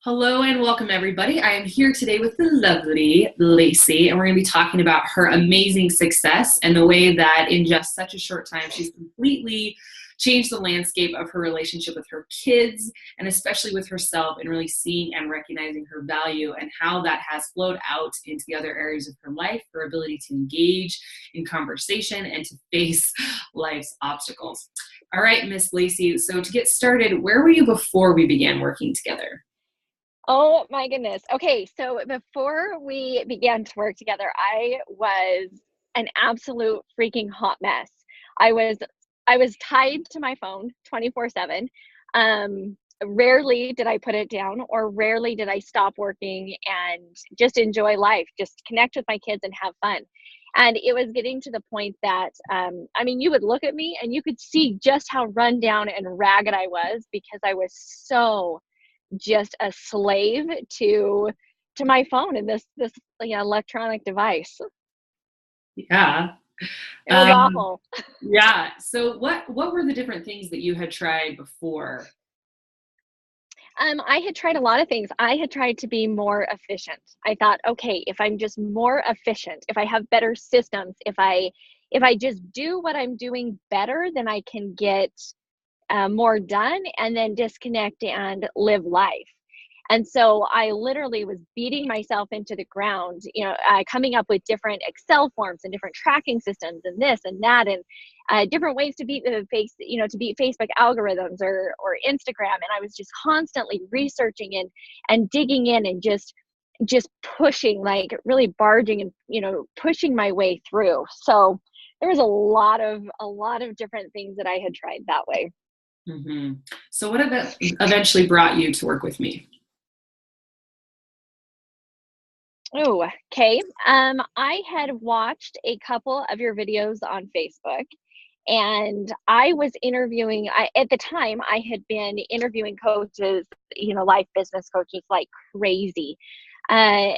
Hello and welcome, everybody. I am here today with the lovely Lacey, and we're going to be talking about her amazing success and the way that in just such a short time, she's completely changed the landscape of her relationship with her kids and especially with herself, and really seeing and recognizing her value and how that has flowed out into the other areas of her life, her ability to engage in conversation and to face life's obstacles. All right, Miss Lacey. So to get started, where were you before we began working together? Oh my goodness. Okay, so before we began to work together, I was an absolute freaking hot mess. I was I was tied to my phone 24/7. Rarely did I put it down, or rarely did I stop working and just enjoy life, just connect with my kids and have fun. And it was getting to the point that you would look at me and you could see just how run down and ragged I was, because I was so just a slave to my phone and this electronic device. Yeah. It was Um, awful. yeah. So what were the different things that you had tried before? I had tried a lot of things. I had tried to be more efficient. I thought, okay, if I'm just more efficient, if I have better systems, if I just do what I'm doing better, then I can get more done and then disconnect and live life. And so I literally was beating myself into the ground, coming up with different Excel forms and different tracking systems and this and that, and different ways to beat the face, to beat Facebook algorithms or Instagram. And I was just constantly researching and digging in and just pushing, like really barging and pushing my way through. So there was a lot of different things that I had tried that way. Hmm. So what eventually brought you to work with me? Oh, okay. I had watched a couple of your videos on Facebook, and I was interviewing. At the time, I had been interviewing coaches, life business coaches like crazy. And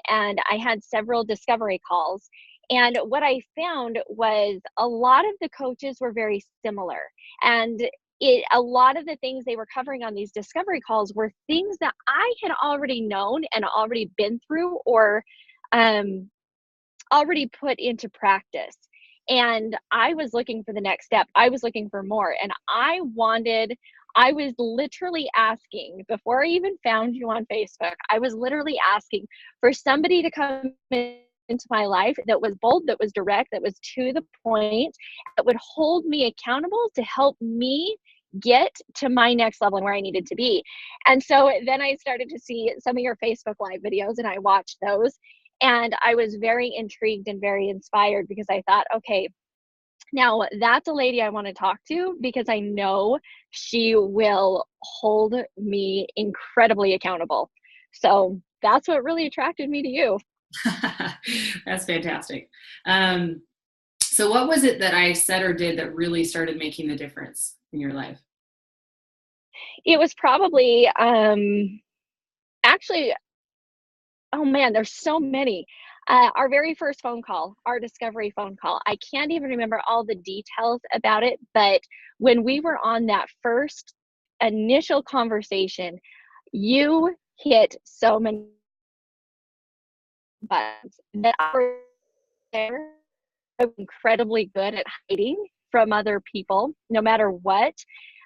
I had several discovery calls. And what I found was a lot of the coaches were very similar. And a lot of the things they were covering on these discovery calls were things that I had already known and already been through, or um, already put into practice. And I was looking for the next step. I was looking for more. And I was literally asking, before I even found you on Facebook, I was literally asking for somebody to come into my life that was bold, that was direct, that was to the point, that would hold me accountable to help me get to my next level and where I needed to be. And so then I started to see some of your Facebook Live videos, and I watched those. And I was very intrigued and very inspired, because I thought, okay, now that's a lady I want to talk to, because I know she will hold me incredibly accountable. So that's what really attracted me to you. That's fantastic. Um, so what was it that I said or did that really started making the difference in your life? It was probably actually, oh man, there's so many. Our very first phone call, our discovery phone call, I can't even remember all the details about it, but when we were on that first initial conversation, you hit so many buttons that I was there. I'm incredibly good at hiding from other people, no matter what.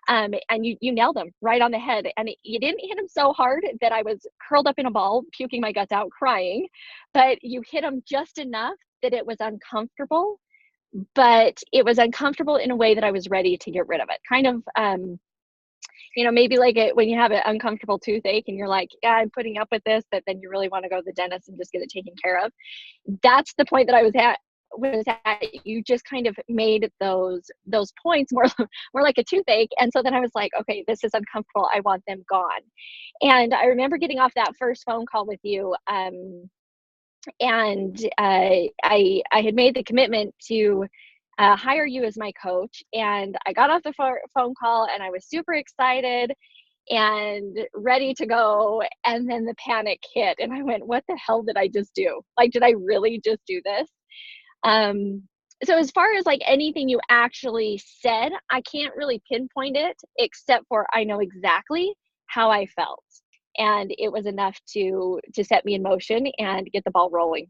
And you nailed them right on the head. And you didn't hit them so hard that I was curled up in a ball, puking my guts out, crying, but you hit them just enough that it was uncomfortable. But it was uncomfortable in a way that I was ready to get rid of it. Kind of, maybe like when you have an uncomfortable toothache and you're like, yeah, I'm putting up with this, but then you really want to go to the dentist and just get it taken care of. That's the point that I was at. You just kind of made those points more more like a toothache. And so then I was like, okay, this is uncomfortable, I want them gone. And I remember getting off that first phone call with you, and I had made the commitment to hire you as my coach. And I got off the phone call, and I was super excited and ready to go. And then the panic hit, and I went, what the hell did I just do? Like, did I really just do this? Um, so as far as like anything you actually said, I can't really pinpoint it, except for I know exactly how I felt. and it was enough to set me in motion and get the ball rolling.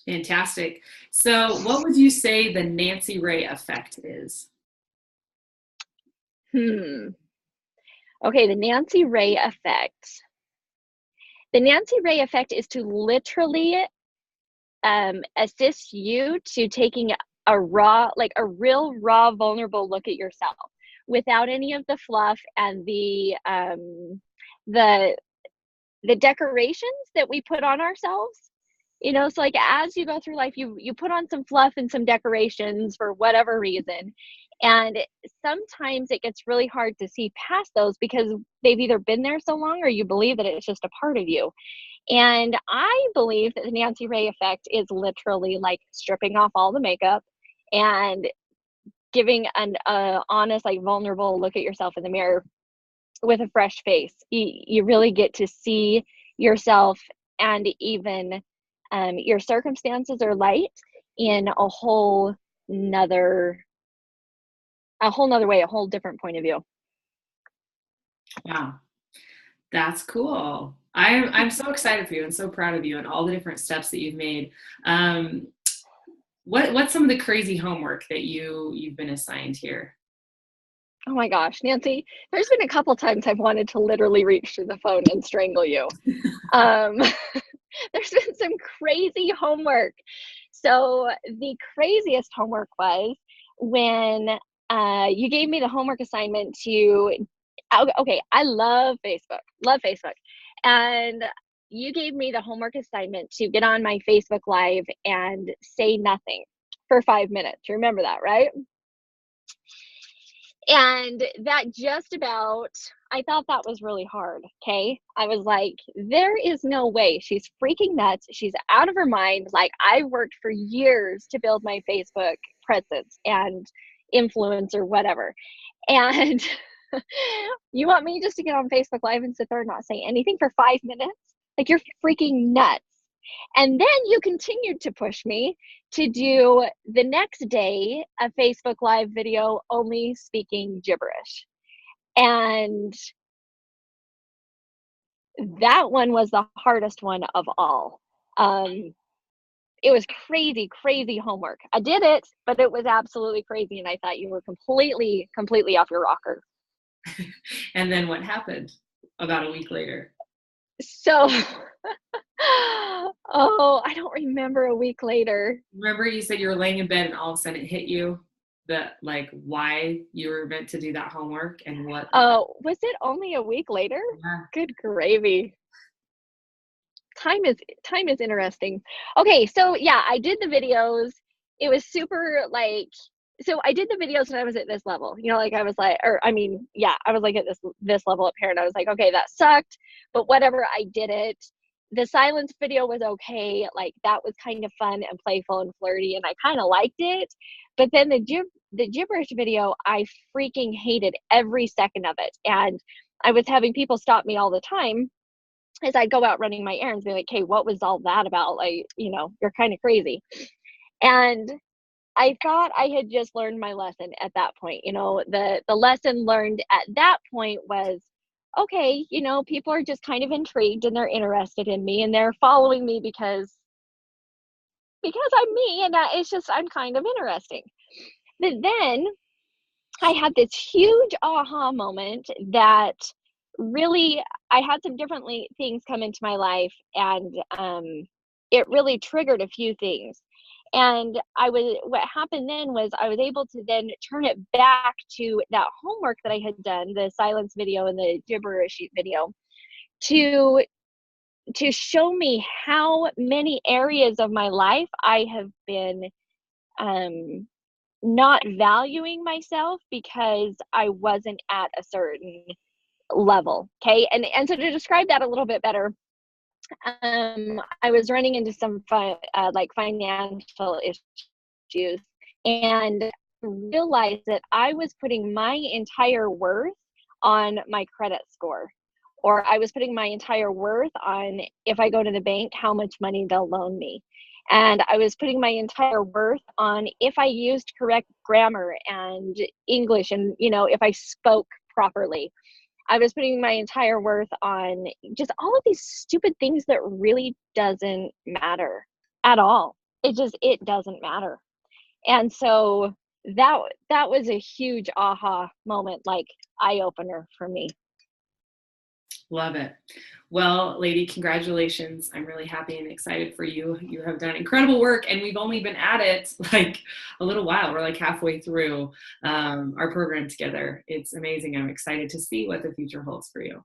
Fantastic. So what would you say the Nancy Ray effect is? Okay, the Nancy Ray effect. The Nancy Ray effect is to literally assist you to taking a real raw, vulnerable look at yourself without any of the fluff and the decorations that we put on ourselves. So like as you go through life, you put on some fluff and some decorations for whatever reason. And sometimes it gets really hard to see past those because they've either been there so long or you believe that it's just a part of you. And I believe that the Nancy Ray effect is literally like stripping off all the makeup and giving an honest, like vulnerable look at yourself in the mirror with a fresh face. You really get to see yourself and even your circumstances or light in a whole nother way, a whole different point of view. Wow, that's cool. I'm so excited for you and so proud of you and all the different steps that you've made. What's some of the crazy homework that you've been assigned here? Oh my gosh, Nancy, there's been a couple times I've wanted to literally reach through the phone and strangle you. There's been some crazy homework. So the craziest homework was when you gave me the homework assignment to, okay, I love Facebook. And you gave me the homework assignment to get on my Facebook Live and say nothing for 5 minutes. You remember that, right? And that just about, I thought that was really hard, okay? I was like, there is no way. She's freaking nuts. She's out of her mind. Like, I worked for years to build my Facebook presence and influence or whatever. And you want me just to get on Facebook Live and sit there and not say anything for 5 minutes? Like, you're freaking nuts. And then you continued to push me to do the next day a Facebook Live video only speaking gibberish. And that one was the hardest one of all. It was crazy homework. I did it, but it was absolutely crazy. And I thought you were completely off your rocker. And then what happened about a week later? So, oh, I don't remember a week later. Remember you said you were laying in bed and all of a sudden it hit you that like why you were meant to do that homework and what? Oh, was it only a week later? Yeah. Good gravy. Time is interesting. Okay, so yeah, I did the videos. It was super like, so I did the videos when I was at this level, like I was like, I was like at this level up here and I was like, okay, that sucked, but whatever, I did it. The silence video was okay. Like that was kind of fun and playful and flirty and I kind of liked it. But then the gibberish video, I freaking hated every second of it. And I was having people stop me all the time as I'd go out running my errands, be like, hey, what was all that about? Like, you're kind of crazy. And I thought I had just learned my lesson at that point. The lesson learned at that point was, okay, people are just kind of intrigued and they're interested in me and they're following me because I'm me and I'm kind of interesting. But then I had this huge aha moment that really, I had some different things come into my life and it really triggered a few things. And what happened then was I was able to then turn it back to that homework that I had done, the silence video and the gibberish video, to show me how many areas of my life I have been not valuing myself because I wasn't at a certain level. Okay. And so to describe that a little bit better, I was running into some financial issues and realized that I was putting my entire worth on my credit score, or I was putting my entire worth on if I go to the bank, how much money they'll loan me. And I was putting my entire worth on if I used correct grammar and English and, if I spoke properly. I was putting my entire worth on just all of these stupid things that really doesn't matter at all. It doesn't matter. And so that was a huge aha moment, like eye opener for me. Love it. Well, lady, congratulations. I'm really happy and excited for you. You have done incredible work, and we've only been at it like a little while. We're like halfway through our program together. It's amazing. I'm excited to see what the future holds for you.